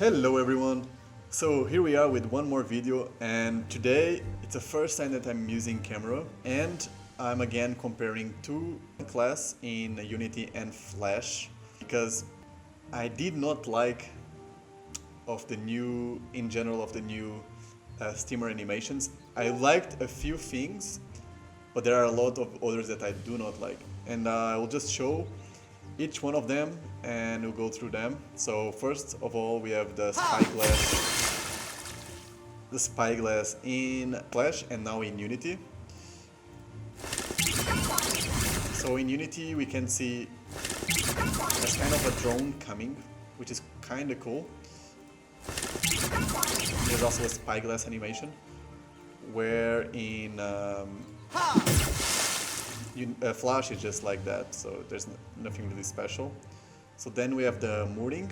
Hello everyone! So here we are with one more video, and today it's the first time that I'm using camera, and I'm again comparing two classes in Unity and Flash because I did not like of the new steamer animations. I liked a few things, but there are a lot of others that I do not like, and I will just show each one of them and we'll go through them. So first of all, we have the spyglass in Flash and now in Unity. So in Unity we can see there's kind of a drone coming, which is kind of cool. There's also a spyglass animation, where in Flash is just like that, so there's nothing really special. So then we have the mooring.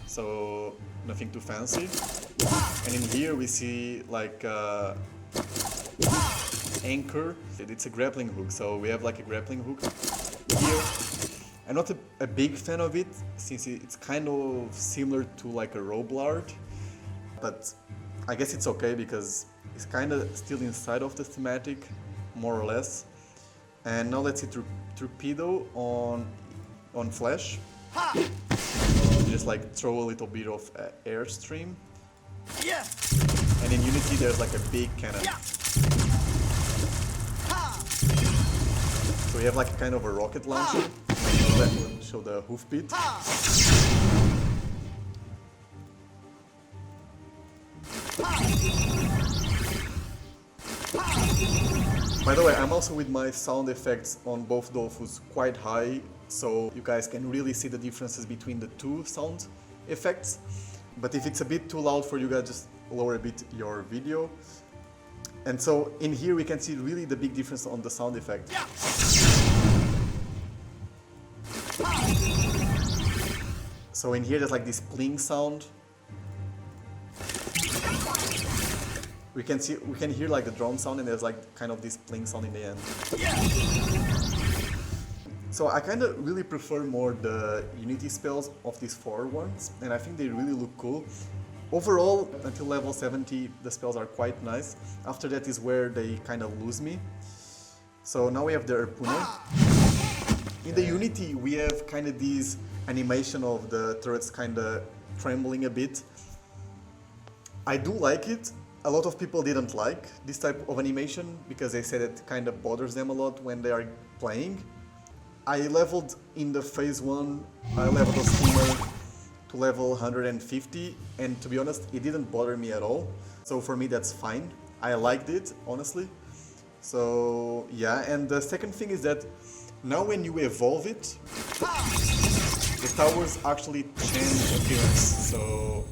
So nothing too fancy. And in here we see like anchor. It's a grappling hook, so we have like a grappling hook here. I'm not a big fan of it, since it's kind of similar to like a rope lard, but I guess it's okay because it's kind of still inside of the thematic, more or less. And now let's see torpedo on Flash. Just like throw a little bit of airstream. And in Unity there's like a big cannon. So we have like a kind of a rocket launcher. That will show the hoofbeat. By the way, I'm also with my sound effects on both Dofus quite high, so you guys can really see the differences between the two sound effects. But if it's a bit too loud for you guys, just lower a bit your video. And so in here we can see really the big difference on the sound effect. So in here there's like this pling sound. We can hear like the drone sound, and there's like kind of this pling sound in the end. So I kind of really prefer more the Unity spells of these four ones, and I think they really look cool. Overall, until level 70, the spells are quite nice. After that is where they kind of lose me. So now we have the harpooner. In the Unity, we have kind of this animation of the turrets kind of trembling a bit. I do like it. A lot of people didn't like this type of animation because they said it kind of bothers them a lot when they are playing. I leveled in the phase 1, I leveled the steamer to level 150, and to be honest, it didn't bother me at all. So for me that's fine. I liked it, honestly. So yeah, and the second thing is that now when you evolve it, the towers actually change appearance. So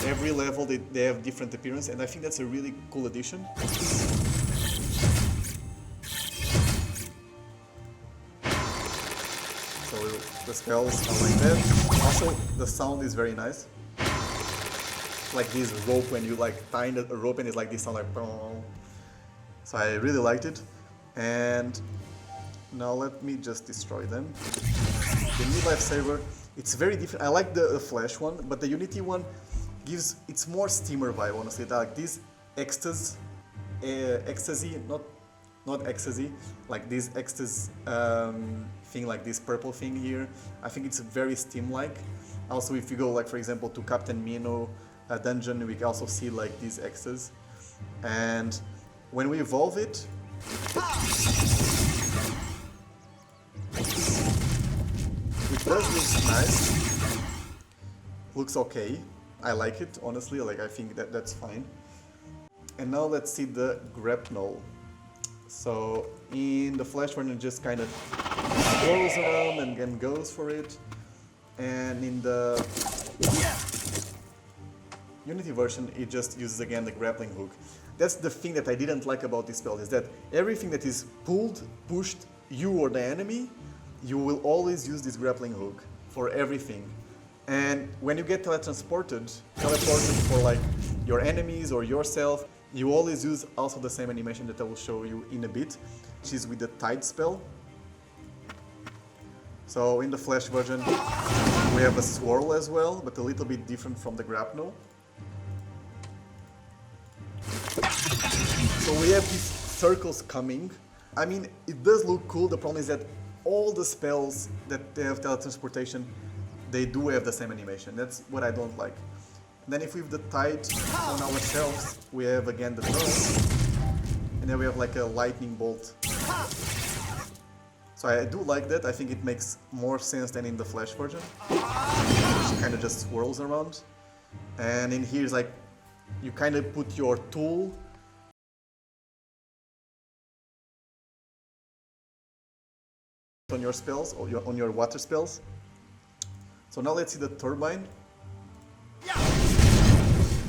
every level they have different appearance, and I think that's a really cool addition. So the spells are like that. Also, the sound is very nice. Like this rope, when you like tie a rope and it's like this sound like boom. So I really liked it. And now let me just destroy them. The new lifesaver, it's very different. I like the Flash one, but the Unity one it's more steamer vibe, honestly. Like this ecstasy, not ecstasy, like this ecstasy thing, like this purple thing here. I think it's very steam-like. Also, if you go, like for example, to Captain Mino dungeon, we can also see like these ecstasy. And when we evolve it, it does look nice. Looks okay. I like it, honestly, like I think that's fine. And now let's see the grapnel. So in the Flash version, it just kind of goes around and then goes for it. And in the Unity version, it just uses again the grappling hook. That's the thing that I didn't like about this spell, is that everything that is pulled, pushed, you or the enemy, you will always use this grappling hook for everything. And when you get teleported for like your enemies or yourself, you always use also the same animation that I will show you in a bit, which is with the tide spell. So in the Flash version, we have a swirl as well, but a little bit different from the grapnel. So we have these circles coming. I mean, it does look cool. The problem is that all the spells that they have teletransportation, they do have the same animation. That's what I don't like. And then if we have the tide on ourselves, we have again the drone, and then we have like a lightning bolt. So I do like that. I think it makes more sense than in the Flash version, which kind of just swirls around. And in here is like, you kind of put your tool on your spells, or on your water spells. So now let's see the turbine.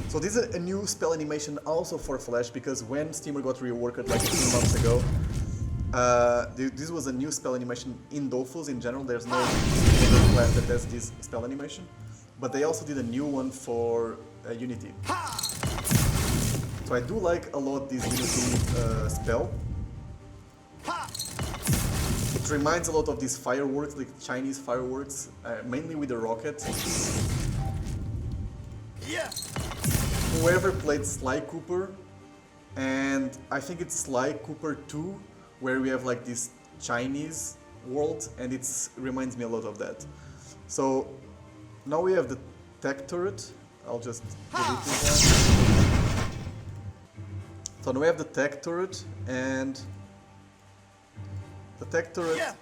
So this is a new spell animation also for Flash, because when Steamer got reworked like a few months ago, this was a new spell animation in Dofus in general. There's no other class that has this spell animation, but they also did a new one for Unity. So I do like a lot this Unity spell. It reminds a lot of these fireworks, like Chinese fireworks, mainly with the rocket. Whoever played Sly Cooper, and I think it's Sly Cooper 2, where we have like this Chinese world, and it reminds me a lot of that. So now we have the tech turret. I'll just delete this one. So now we have the tech turret, and the tech turret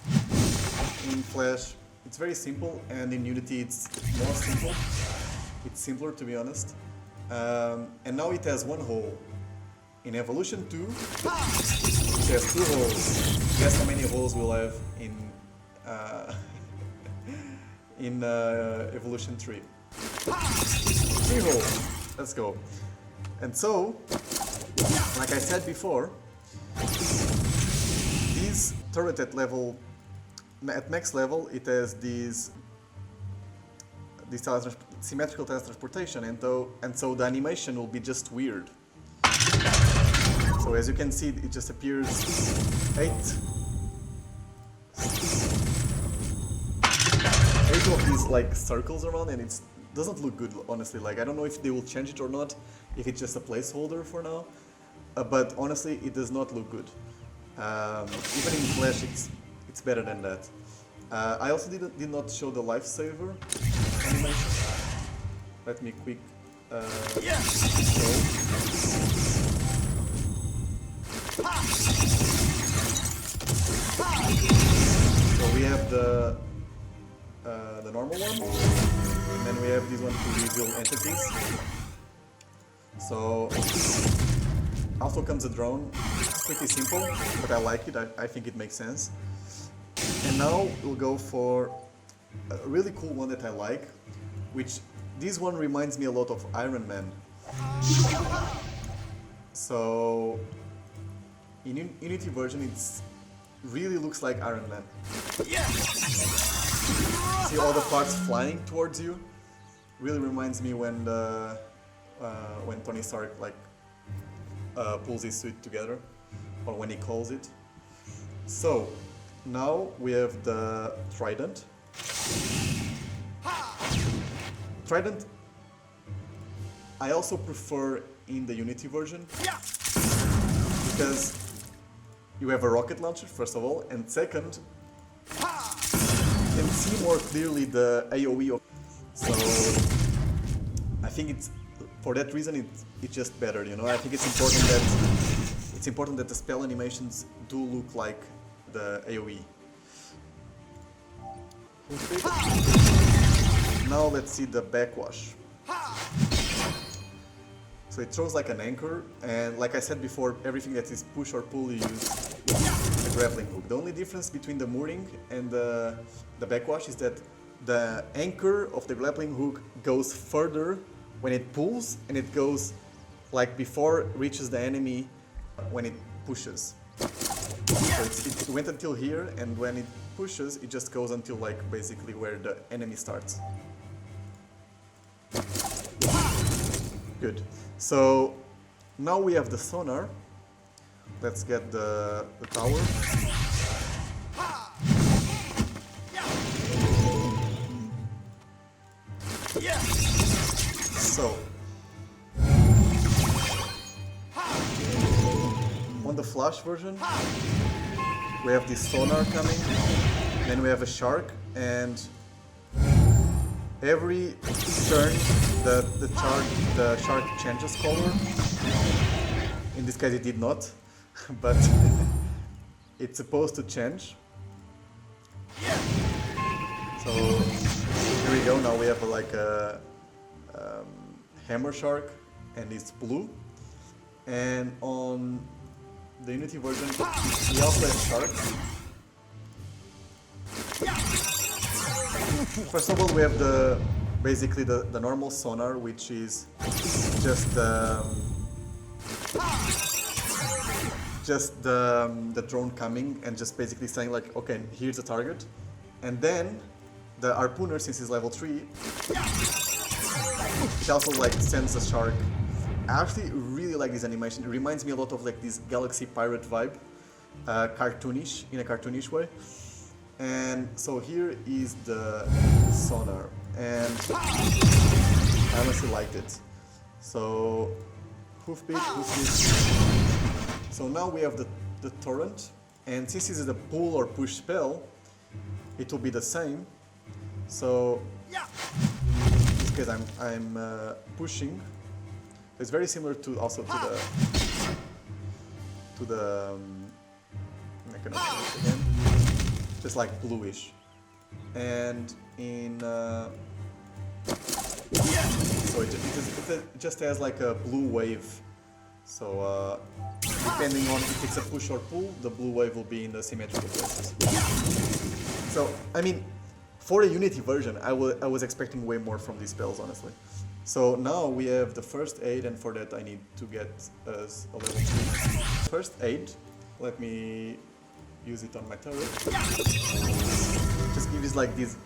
in Flash, it's very simple, and in Unity it's more simple. It's simpler, to be honest. And now it has one hole. In Evolution 2, it has 2 holes. Guess how many holes we'll have in Evolution 3. 3 holes. Let's go. And so, like I said before, this turret at max level, it has this symmetrical teletransportation, and so the animation will be just weird. So as you can see, it just appears 8 of these like circles around, and it doesn't look good, honestly. Like, I don't know if they will change it or not, if it's just a placeholder for now, but honestly, it does not look good. Even in Flash, it's better than that. I also did not show the lifesaver animation. Let me quick show. So we have the normal one, and then we have this one to reveal entities. So also comes a drone. It's pretty simple, but I like it. I think it makes sense. And now we'll go for a really cool one that I like, which this one reminds me a lot of Iron Man. So in Unity version, it really looks like Iron Man. See all the parts flying towards you? Really reminds me when Tony Stark pulls his suit together, or when he calls it. So now we have the Trident. Trident, I also prefer in the Unity version, because you have a rocket launcher, first of all, and second, you can see more clearly the AoE of. So I think for that reason it's just better, you know. I think it's important that the spell animations do look like the AoE. Now let's see the backwash. So it throws like an anchor, and like I said before, everything that is push or pull, you use a grappling hook. The only difference between the mooring and the backwash is that the anchor of the grappling hook goes further when it pulls, and it goes like before it reaches the enemy when it pushes. So it went until here, and when it pushes, it just goes until like basically where the enemy starts. Good. So now we have the sonar. Let's get the tower. So, on the Flash version, we have this Sonar coming, then we have a Shark, and every turn the Shark changes color. In this case it did not, but it's supposed to change. So here we go, now we have like a Hammer Shark, and it's blue. And on the Unity version, we also have Sharks. First of all, we have basically the normal Sonar, which is just the drone coming and just basically saying like, okay, here's the target. And then the harpooner, since it's level 3, it also like sends a shark. I actually really like this animation. It reminds me a lot of like this Galaxy Pirate vibe, cartoonish, in a cartoonish way. And so here is the Sonar, and I honestly liked it. So hoofbeat. So now we have the torrent, and since this is a pull or push spell, it will be the same. So in this case I'm pushing. It's very similar to also to the I cannot do it again. Just like bluish. And in so it just has like a blue wave. So depending on if it's a push or pull, the blue wave will be in the symmetrical places. So I mean, for a Unity version, I was expecting way more from these spells, honestly. So now we have the first aid, and for that I need to get us a level 3. First aid, let me use it on my turret. Just give this like this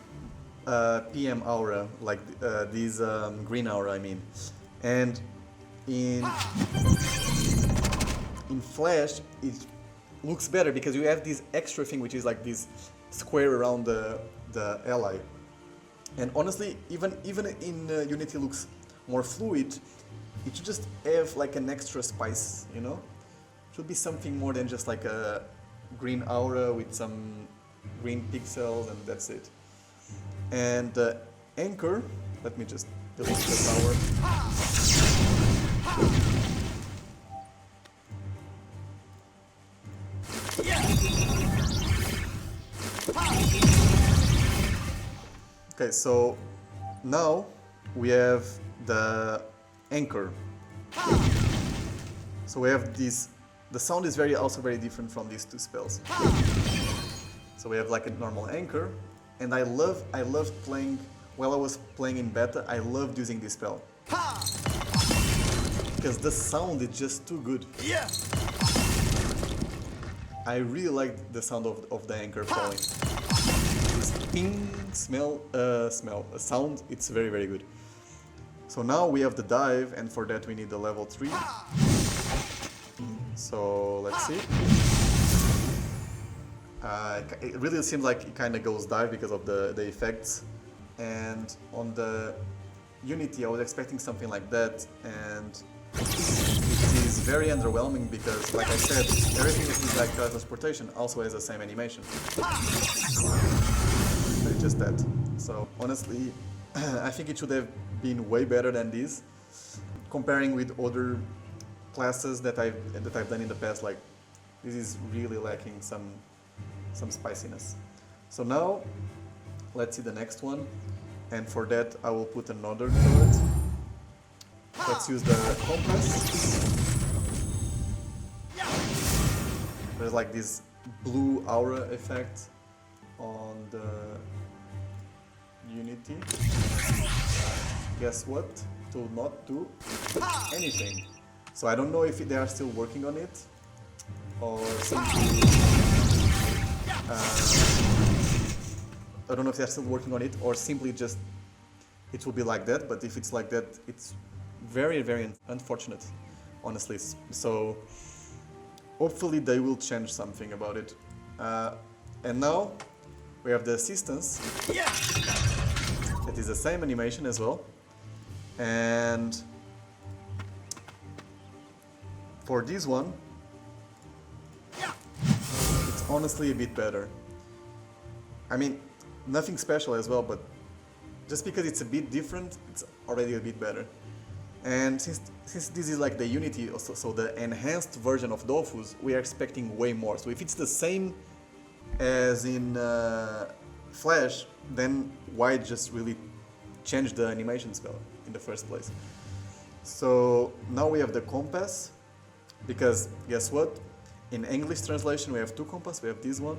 PM aura, like this green aura, I mean. And in Flash, it looks better because you have this extra thing, which is like this square around the ally. And honestly, even in Unity looks more fluid, it should just have like an extra spice, you know? It should be something more than just like a green aura with some green pixels and that's it. And the anchor, let me just delete the tower. Okay, so now we have the anchor. So we have this. The sound is also very different from these two spells. So we have like a normal anchor, and I loved playing while I was playing in beta. I loved using this spell because the sound is just too good. Yeah. I really liked the sound of the anchor falling. This ping sound, it's very, very good. So now we have the dive, and for that we need the level 3. So let's see. It really seems like it kind of goes dive because of the effects. And on the Unity I was expecting something like that, and it is very underwhelming because, like I said, everything that is like teletransportation also has the same animation. It's just that. So honestly, I think it should have been way better than this. Comparing with other classes that I've done in the past, like this is really lacking some spiciness. So now let's see the next one, and for that I will put another turret. Let's use the compass. There's like this blue aura effect on the Unity. Guess what? It will not do anything. So I don't know if they are still working on it, or simply I don't know if they're still working on it, or simply just it will be like that. But if it's like that, it's very, very unfortunate, honestly. So hopefully they will change something about it. And now we have the assistance. That is the same animation as well. And for this one, it's honestly a bit better. I mean, nothing special as well, but just because it's a bit different, it's already a bit better. And since this is like the Unity, so the enhanced version of Dofus, we are expecting way more. So if it's the same as in Flash, then why just really change the animation spell in the first place? So now we have the compass, because guess what? In English translation we have two compasses. We have this one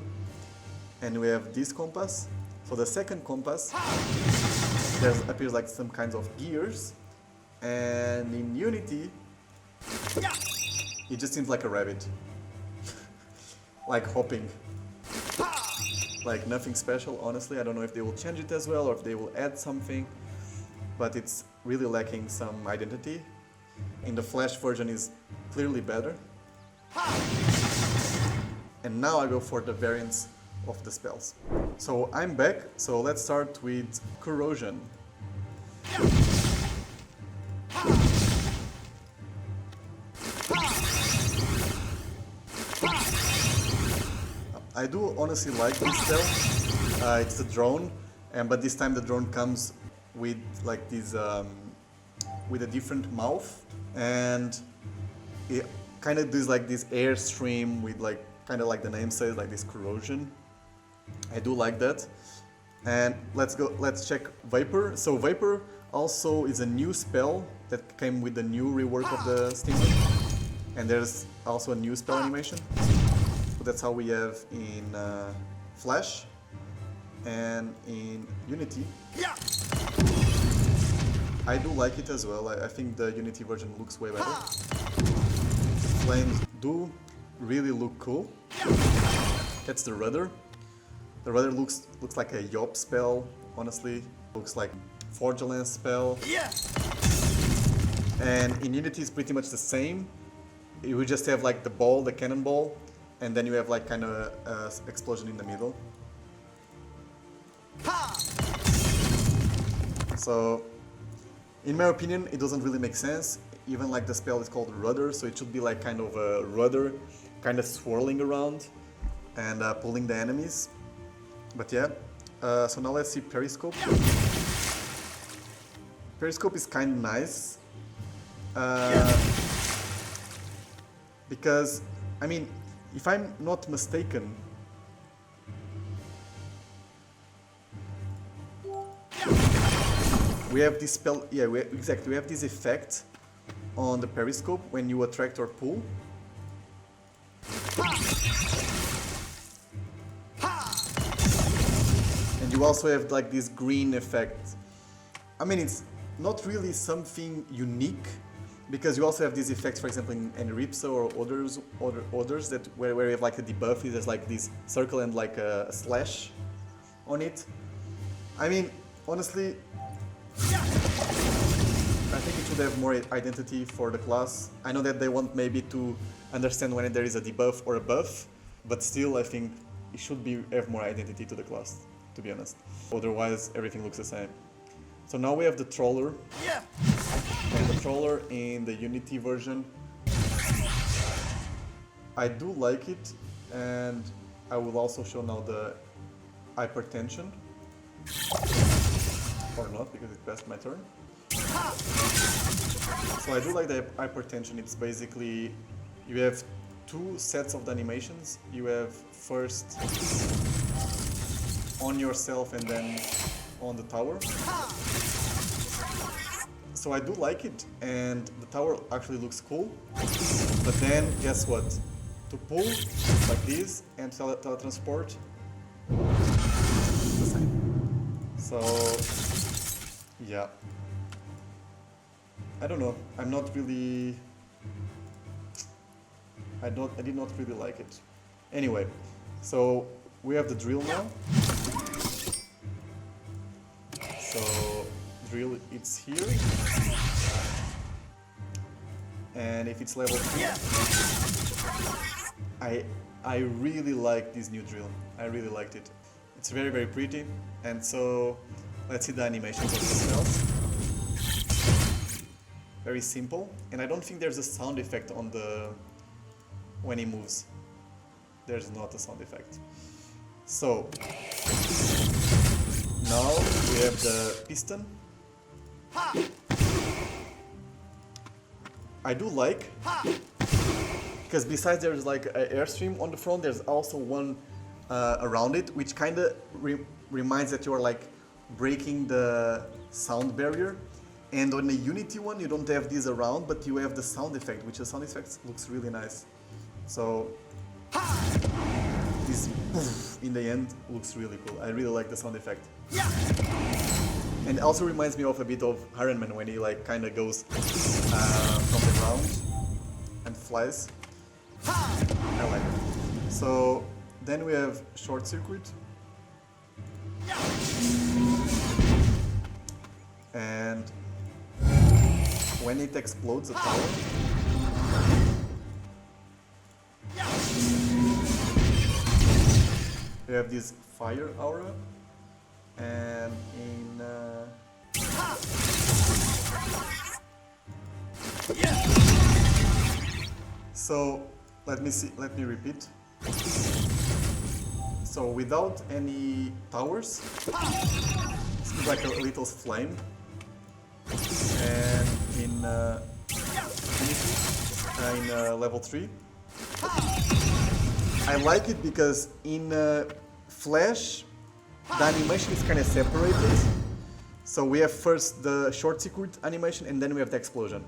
and we have this compass. So the second compass, there appears like some kinds of gears, and in Unity it just seems like a rabbit. Like hopping. Like nothing special, honestly. I don't know if they will change it as well or if they will add something, but it's really lacking some identity. In the Flash version is clearly better. And now I go for the variants of the spells. So I'm back, so let's start with Corrosion. I do honestly like this spell. It's a drone, but this time the drone comes with like this, with a different mouth, and it kind of does like this airstream with like kind of like the name says, like this corrosion. I do like that. And let's check Vapor. So Vapor also is a new spell that came with the new rework of the Steam Deck, and there's also a new spell animation. That's how we have in Flash and in Unity. Yeah. I do like it as well. I think the Unity version looks way better. Flames do really look cool. That's the rudder. The rudder looks like a Yop spell, honestly. Looks like Forge-Lance spell. Yeah. And in Unity it's pretty much the same. You would just have like the ball, the cannonball, and then you have like kind of explosion in the middle. So, in my opinion, it doesn't really make sense. Even like the spell is called Rudder, so it should be like kind of a rudder, kind of swirling around and pulling the enemies. But yeah, so now let's see Periscope. Periscope is kind of nice. Because, I mean, if I'm not mistaken, we have this spell, yeah, exactly, we have this effect on the periscope when you attract or pull. And you also have like this green effect. I mean, it's not really something unique, because you also have these effects, for example, in Ripsa or others that where you have like a debuff, there's like this circle and like a slash on it. I mean, honestly, I think it should have more identity for the class. I know that they want maybe to understand when there is a debuff or a buff, but still I think it should have more identity to the class, to be honest. Otherwise, everything looks the same. So now we have the Troller. Yeah. And the Troller in the Unity version, I do like it, and I will also show now the Hypertension. Or not, because it passed my turn. So I do like the Hypertension. It's basically, you have two sets of the animations. You have first on yourself and then on the tower. So I do like it, and the tower actually looks cool. But then, guess what? To pull, like this, and teletransport, it's the same. So, yeah. I don't know. I'm not really... I did not really like it. Anyway, so we have the drill now. So, drill, it's here. And if it's level 3, I really like this new drill. I really liked it. It's very, very pretty. And so Let's see the animations of the spells. Very simple, and I don't think there's a sound effect on the when he moves. There's not a sound effect. So now we have the Piston. I do like, because besides there's like an airstream on the front, there's also one around it, which kind of reminds that you're like breaking the sound barrier. And on the Unity one, you don't have this around, but you have the sound effect, which the sound effect looks really nice. So this poof in the end looks really cool. I really like the sound effect. And it also reminds me of a bit of Iron Man when he like kind of goes from the ground and flies. I like it. So then we have Short Circuit. And when it explodes a tower, we have this fire aura, and in so let me repeat. So without any towers, it's like a little flame, and in level 3, I like it because in Flash, the animation is kind of separated. So we have first the short circuit animation, and then we have the explosion.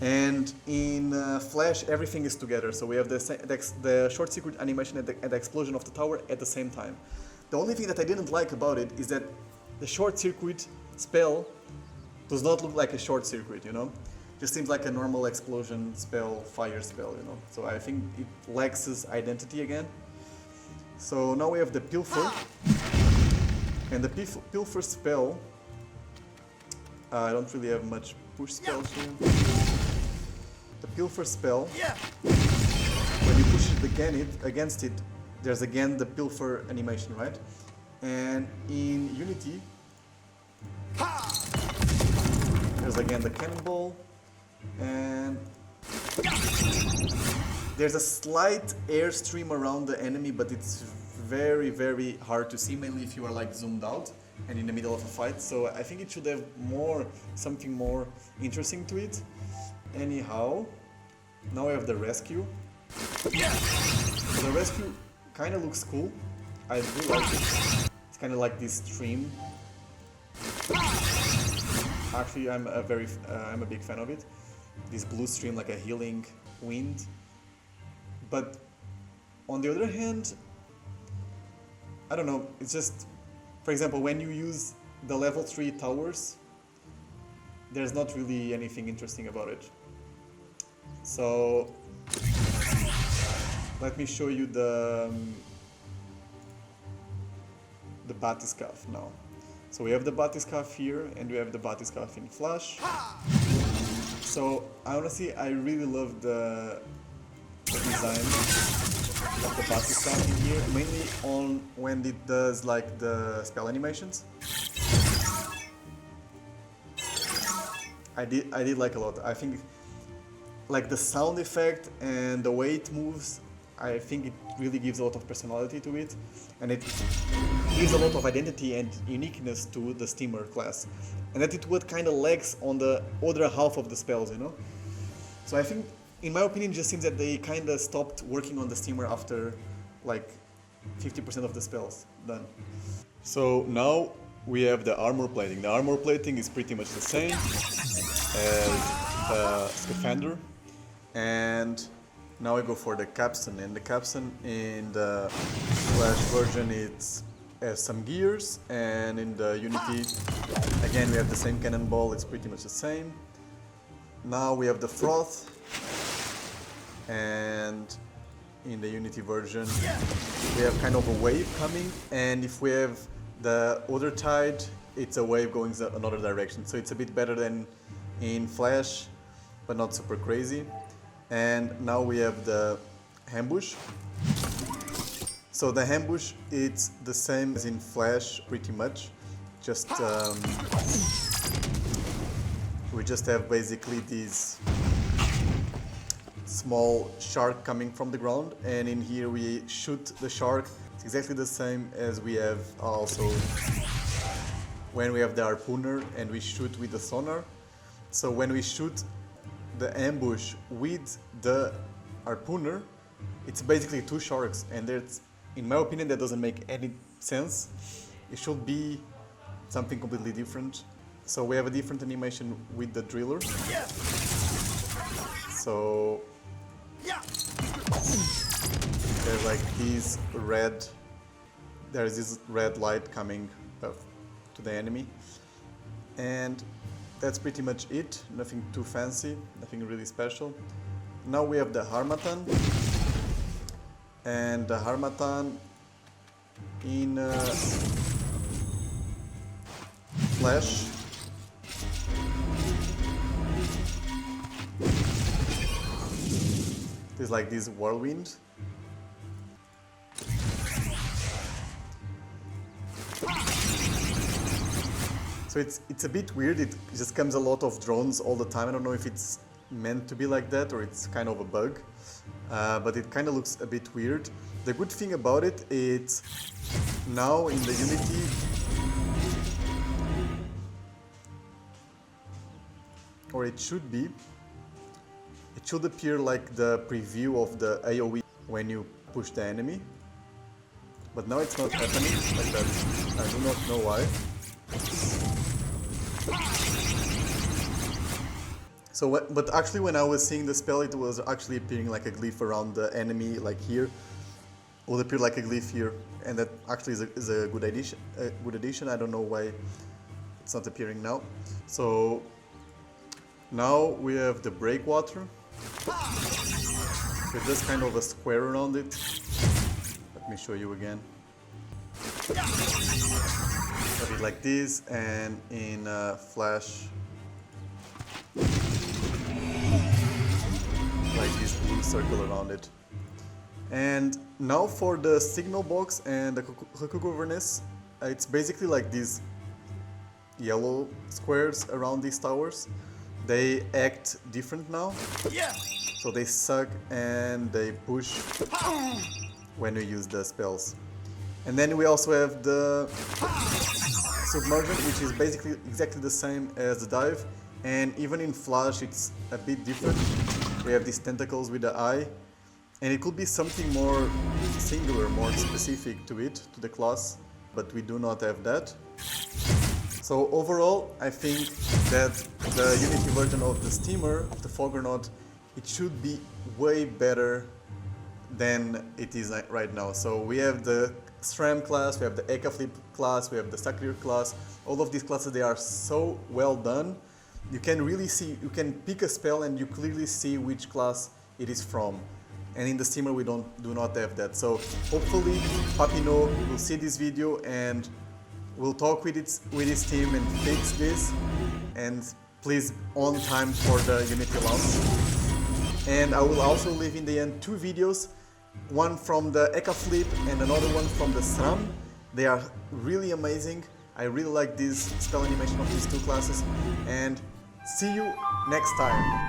And in Flash, everything is together. So we have the short circuit animation and the explosion of the tower at the same time. The only thing that I didn't like about it is that the short circuit spell does not look like a short circuit, you know? Just seems like a normal explosion spell, fire spell, you know? So I think it lacks its identity again. So now we have the Pilfer. And the Pilfer spell, I don't really have much push spells here. The Pilfer spell, when you push it against it, there's again the Pilfer animation, right? And in Unity, there's again the cannonball, and there's a slight airstream around the enemy, but it's very, very hard to see, mainly if you are like zoomed out and in the middle of a fight. So I think it should have something more interesting to it. Anyhow, now I have the rescue. The rescue kind of looks cool. I do like it. It's kind of like this stream. Actually, I'm a big fan of it. This blue stream, like a healing wind. But on the other hand, I don't know. It's just, for example, when you use the level 3 towers, there's not really anything interesting about it. So let me show you the batiscaf now. So we have the batiscaf here, and we have the batiscaf in Flash. So honestly, I really love the design of the batiscaf in here, mainly on when it does like the spell animations. I did like a lot. I think like the sound effect and the way it moves, I think it really gives a lot of personality to it, and it gives a lot of identity and uniqueness to the steamer class, and that it what kind of lacks on the other half of the spells, you know. So I think, in my opinion, it just seems that they kind of stopped working on the steamer after like 50% of the spells done. So now we have the armor plating. The armor plating is pretty much the same as the Scaphandre, and now I go for the capstan. And the capstan in the Flash version, it has some gears, and in the Unity, again we have the same cannonball. It's pretty much the same. Now we have the froth, and in the Unity version we have kind of a wave coming, and if we have the other tide, it's a wave going another direction. So it's a bit better than in Flash, but not super crazy. And now we have the ambush. So the ambush, it's the same as in Flash pretty much, just we just have basically these small shark coming from the ground, and in here we shoot the shark. It's exactly the same as we have also when we have the harpooner and we shoot with the sonar. So when we shoot the ambush with the harpooner, it's basically two sharks, and that's, in my opinion, that doesn't make any sense. It should be something completely different. So we have a different animation with the driller. So there's like this red, there's this red light coming to the enemy, and that's pretty much it. Nothing too fancy, nothing really special. Now we have the Harmattan, and the Harmattan in Flash is like this whirlwind. So it's a bit weird, it just comes a lot of drones all the time. I don't know if it's meant to be like that or it's kind of a bug, but it kind of looks a bit weird. The good thing about it is now in the Unity, or it should be, it should appear like the preview of the AoE when you push the enemy, but now it's not happening like that. I do not know why. So, but actually when I was seeing the spell, it was actually appearing like a glyph around the enemy, like here. It would appear like a glyph here, and that actually is a good addition. I don't know why it's not appearing now. So now we have the breakwater. So just kind of a square around it. Let me show you again. Have it like this, and in Flash, like this blue circle around it. And now for the signal box and the governess, it's basically like these yellow squares around these towers. They act different now. So they suck and they push when we use the spells. And then we also have the submersion, which is basically exactly the same as the dive. And even in Flash, it's a bit different. We have these tentacles with the eye, and it could be something more singular, more specific to it, to the class, but we do not have that. So overall, I think that the Unity version of the steamer, of the Foggernaut, it should be way better than it is right now. So we have the SRAM class, we have the Eka Flip class, we have the Saklir class. All of these classes, they are so well done. You can really see, you can pick a spell and you clearly see which class it is from. And in the steamer we do not have that. So hopefully Papinaut will see this video and will talk with his team and fix this. And please on time for the Unity launch. And I will also leave in the end two videos, one from the Eka Flip and another one from the SRAM. They are really amazing. I really like this spell animation of these two classes, and see you next time.